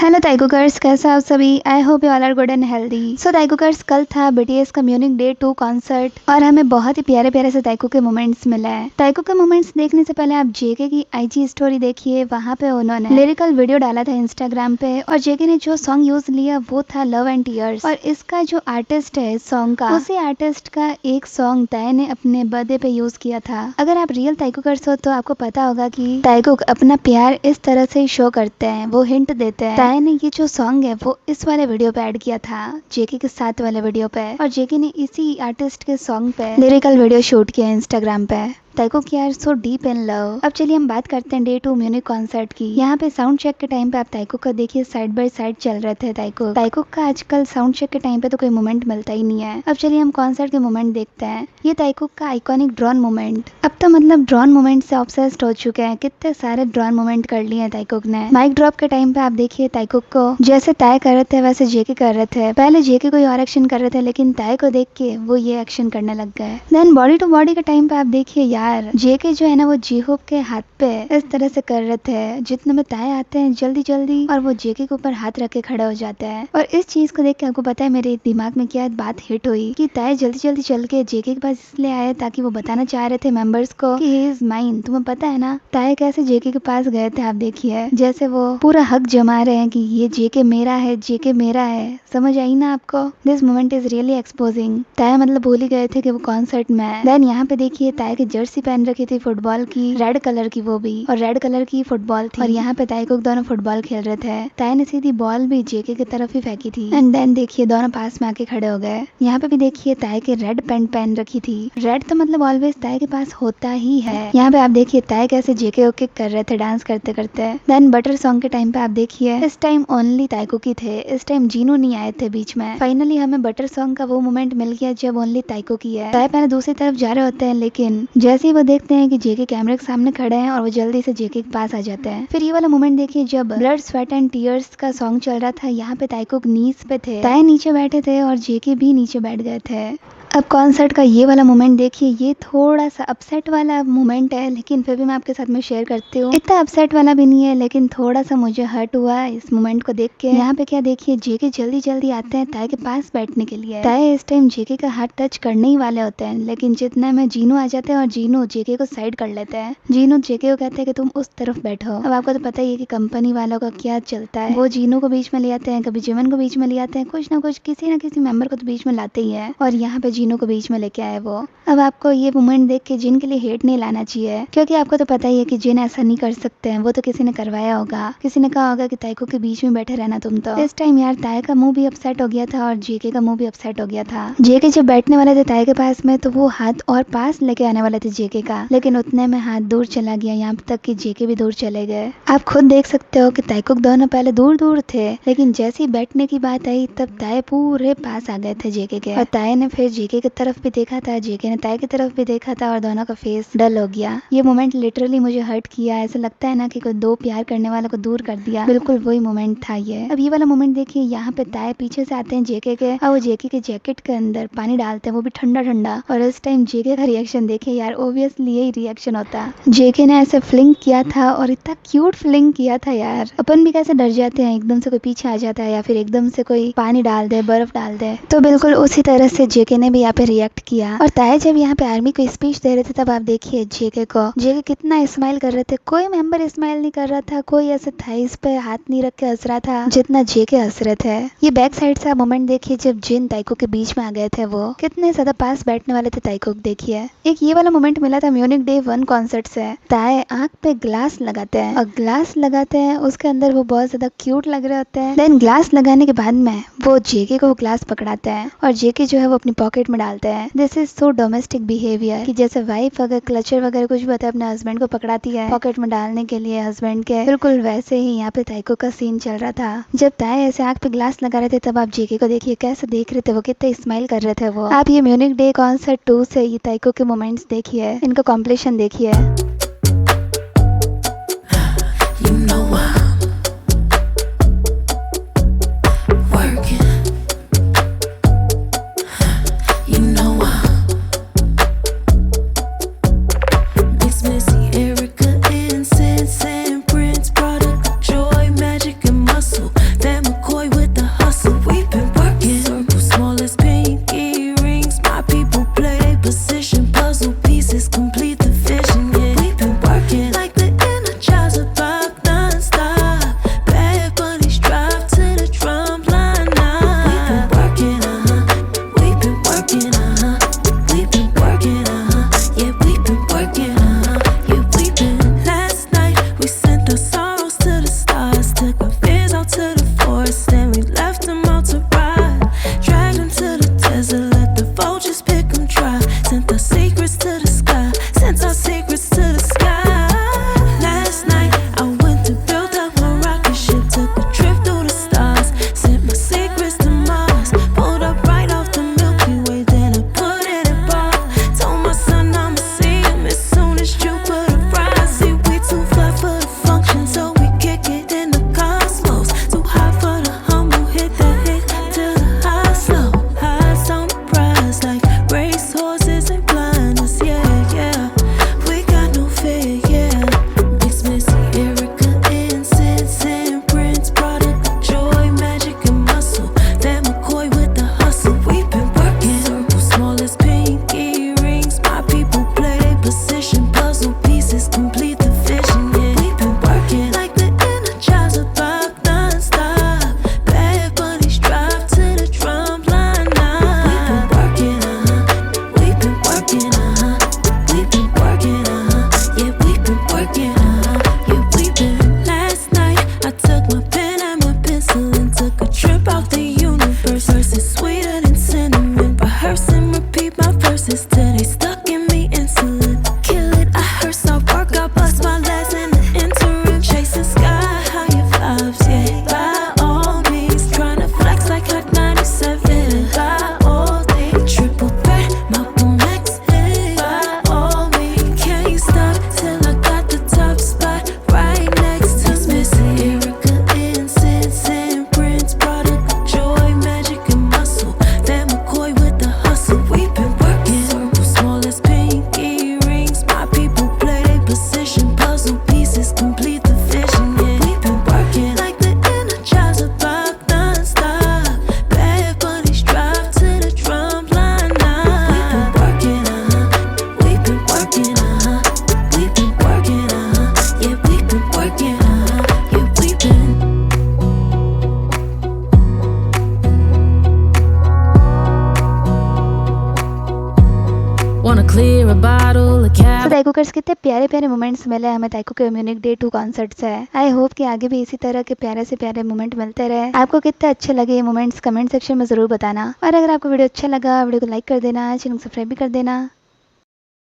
Hello ताइकुकर्स, कैसे आप सभी। I hope you all are good and healthy. So ताइकुकर्स, कल था बीटीएस का म्यूनिक डे 2 कॉन्सर्ट और हमें बहुत ही प्यारे प्यारे से ताइकू के मोमेंट्स मिले हैं। ताइकू के मोमेंट्स देखने से पहले आप जेके की आईजी स्टोरी देखिए, वहाँ पे उन्होंने लिरिकल वीडियो डाला था इंस्टाग्राम पे और जेके ने जो सॉन्ग यूज लिया वो था लव एंड टीयर्स। और इसका जो आर्टिस्ट है इस सॉन्ग का, उसी आर्टिस्ट का एक सॉन्ग ताई ने अपने बर्थडे पे यूज किया था। अगर आप रियल ताइकुकर्स हो तो आपको पता होगा कि ताइकुक अपना प्यार इस तरह से ही शो करते हैं, वो हिंट देते हैं। ताई ने ये जो सॉन्ग है वो इस वाले वीडियो पे ऐड किया था, जेके के साथ वाले वीडियो पे, और जेके ने इसी आर्टिस्ट के सॉन्ग पे लिरिकल वीडियो शूट किया इंस्टाग्राम पे। ताइकू की are so deep in love. अब चलिए हम बात करते हैं डे 2 म्यूनिक कॉन्सर्ट की। यहाँ पे साउंड चेक के टाइम पे आप ताइकू का देखिए, साइड बाय साइड चल रहे थे ताइकू का आजकल साउंड चेक के टाइम पे तो कोई मोमेंट मिलता ही नहीं है। अब चलिए हम कॉन्सर्ट के मोमेंट देखते हैं। ये ताइकू का आइकॉनिक ड्रोन मोमेंट। अब तो मतलब ड्रोन मोमेंट से ऑब्सेस्ड हो चुके हैं, कितने सारे ड्रोन मोमेंट कर लिए हैं ताइकू ने। माइक ड्रॉप के टाइम पे आप देखिए ताइकू को जैसे ताई कर रहे थे वैसे जेके कर रहे थे। पहले जेके कोई और एक्शन कर रहे थे लेकिन ताई को देख के वो ये एक्शन करने लग गए। देन बॉडी टू बॉडी के टाइम पे आप देखिए यार, जेके जो है ना वो जीहोप के हाथ पे इस तरह से कर रहे थे। जितने में ताई आते हैं जल्दी जल्दी और वो जेके के ऊपर हाथ रख के खड़े हो जाते हैं। और इस चीज को देख के आपको पता है मेरे दिमाग में क्या बात हिट हुई कि ताई जल्दी जल्दी चल के जेके के पास इसलिए आए ताकि वो बताना चाह रहे थे मेंबर्स को कि ही इज माइन। तुम्हें पता है ना ताई कैसे जेके के पास गए थे। आप देखिए जैसे वो पूरा हक जमा रहे हैं कि ये जेके मेरा है, जेके मेरा है। समझ आई ना आपको। This moment is really exposing. ताई मतलब भूल ही गए थे कि वो कॉन्सर्ट में है। देन यहाँ पे देखिए ताई की जर्सी पहन रखी थी फुटबॉल की, रेड कलर की वो भी, और रेड कलर की फुटबॉल थी। और यहाँ पे ताई को दोनों फुटबॉल खेल रहे थे। ताई ने सीधी बॉल भी जेके की तरफ ही फेंकी थी। एंड देन देखिए दोनों पास में आके खड़े हो गए। यहाँ पे भी देखिए ताई के रेड पैंट पहन रखी थी। रेड तो मतलब ऑलवेज ताई के पास होता ही है। यहाँ पे आप देखिए ताई कैसे जेके को किक कर रहे थे डांस करते करते। देन बटर सॉन्ग के टाइम पे आप देखिए इस टाइम ओनली ताइकू की थे, इस टाइम जीनू नहीं आए थे बीच में। फाइनली हमें बटर सॉन्ग का वो मोमेंट मिल गया जब ओनली ताइकू की है। ताई पहले दूसरी तरफ जा रहे होते हैं लेकिन जैसे ही वो देखते हैं कि जेके कैमरे के सामने खड़े हैं और वो जल्दी से जेके के पास आ जाते हैं। फिर ये वाला मोमेंट देखिए जब ब्लड स्वेट एंड टीयर्स का सॉन्ग चल रहा था। यहाँ पे ताइकू नीज पे थे, ताई नीचे बैठे थे और जेके भी नीचे बैठ गए थे। अब कॉन्सर्ट का ये वाला मोमेंट देखिए, ये थोड़ा सा अपसेट वाला मोमेंट है लेकिन फिर भी मैं आपके साथ में शेयर करती हूँ। इतना अपसेट वाला भी नहीं है लेकिन थोड़ा सा मुझे हर्ट हुआ है इस मोमेंट को देख के। यहाँ पे क्या देखिए जेके जल्दी जल्दी आते हैं ताई के पास बैठने के लिए। ताई इस टाइम जेके का हाथ टच करने ही वाले होते हैं लेकिन जितने में जीनू आ जाते हैं और जीनू जेके को साइड कर लेते हैं। जीनू जेके को कहते हैं कि तुम उस तरफ बैठो। अब आपको तो पता ही है कि कंपनी वालों का क्या चलता है, वो जीनू को बीच में ले आते हैं, कभी जिमन को बीच में ले आते हैं, कुछ ना कुछ किसी ना किसी मेंबर को तो बीच में लाते ही है। और यहाँ पे जीनू को बीच में लेके आए वो। अब आपको ये मोमेंट देख के जिन के लिए हेट नहीं लाना चाहिए क्योंकि आपको तो पता ही है कि जिन ऐसा नहीं कर सकते हैं, वो तो किसी ने करवाया होगा, किसी ने कहा होगा कि ताइकू के बीच में बैठे रहना तुम। तो इस टाइम यार ताई का मुंह भी अपसेट हो गया था और जेके का मुंह भी अपसेट हो गया था। जेके जब बैठने वाले थे ताई के पास में तो वो हाथ और पास लेके आने वाले थे जेके का, लेकिन उतने में हाथ दूर चला गया, यहाँ तक कि जेके भी दूर चले गए। आप खुद देख सकते हो कि ताइकू दोनों पहले दूर दूर थे लेकिन जैसे ही बैठने की बात आई तब ताई पूरे पास आ गए थे जेके के। और ताई ने फिर जेके की तरफ भी देखा था, जेके ने ताई की तरफ भी देखा था और दोनों का फेस डल हो गया। ये मोमेंट लिटरली मुझे हर्ट किया। ऐसा लगता है ना कि कोई दो प्यार करने वालों को दूर कर दिया, बिल्कुल वही मोमेंट था ये। अब ये वाला मोमेंट देखिए, यहाँ पे ताई पीछे से आते हैं जेके के और वो जेके के जैकेट के अंदर पानी डालते हैं, वो भी ठंडा ठंडा। और इस टाइम जेके का रिएक्शन देखिए यार, ओब्वियसली यही रिएक्शन होता। जेके ने ऐसे फ्लिंग किया था और इतना क्यूट फ्लिंग किया था यार। अपन भी कैसे डर जाते हैं एकदम से कोई पीछे आ जाता है या फिर एकदम से कोई पानी डाल दे, बर्फ डाल दे, तो बिल्कुल उसी तरह से जेके ने भी यहाँ पे रिएक्ट किया। और ताई जब यहाँ पे आर्मी को स्पीच दे रहे थे तब आप देखिए जेके कितना स्माइल कर रहे थे। कोई मेंबर स्माइल नहीं कर रहा था, कोई ऐसे थाइस पे हाथ नहीं रख के हंस रहा था जितना जेके हंस रहे थे। ये बैक साइड से मोमेंट देखिए जब जिन ताइकू के बीच में आ गए थे, वो कितने ज्यादा पास बैठने वाले थे ताइकू। देखिए एक ये वाला मोमेंट मिला था म्यूनिक डे 1 कॉन्सर्ट से। ताई आंख पे ग्लास लगाते हैं और ग्लास लगाते हैं उसके अंदर वो बहुत ज्यादा क्यूट लग रहे होते हैं। देन ग्लास लगाने के बाद में वो जेके को ग्लास पकड़ाते हैं और जेके जो है वो अपनी पॉकेट में डालते हैं। This is so domestic behaviour कि जैसे वाइफ अगर क्लचर वगैरह कुछ भी होता है अपने हस्बैंड को पकड़ाती है पॉकेट में डालने के लिए हस्बैंड के, बिल्कुल वैसे ही यहाँ पे ताइकू का सीन चल रहा था। जब ताई ऐसे आंख पे ग्लास लगा रहे थे तब आप जेके को देखिए कैसे देख रहे थे, वो कितने स्माइल कर रहे थे वो। आप ये म्यूनिक डे कॉन्सर्ट 2 से ये ताइकू के मोमेंट्स देखिए, इनका कॉम्पिटिशन देखिए। bottle of So दाइकुकर्स कितने प्यारे प्यारे मोमेंट्स मिले हमें दाइकू के म्यूनिक डे 2 कॉन्सर्ट से। आई होप कि आगे भी इसी तरह के प्यारे से प्यारे मोमेंट मिलते रहे। आपको कितने अच्छे लगे ये मोमेंट्स कमेंट सेक्शन में जरूर बताना। और अगर आपको वीडियो अच्छा लगा वीडियो को लाइक कर देना, चैनल सब्सक्राइब भी कर देना।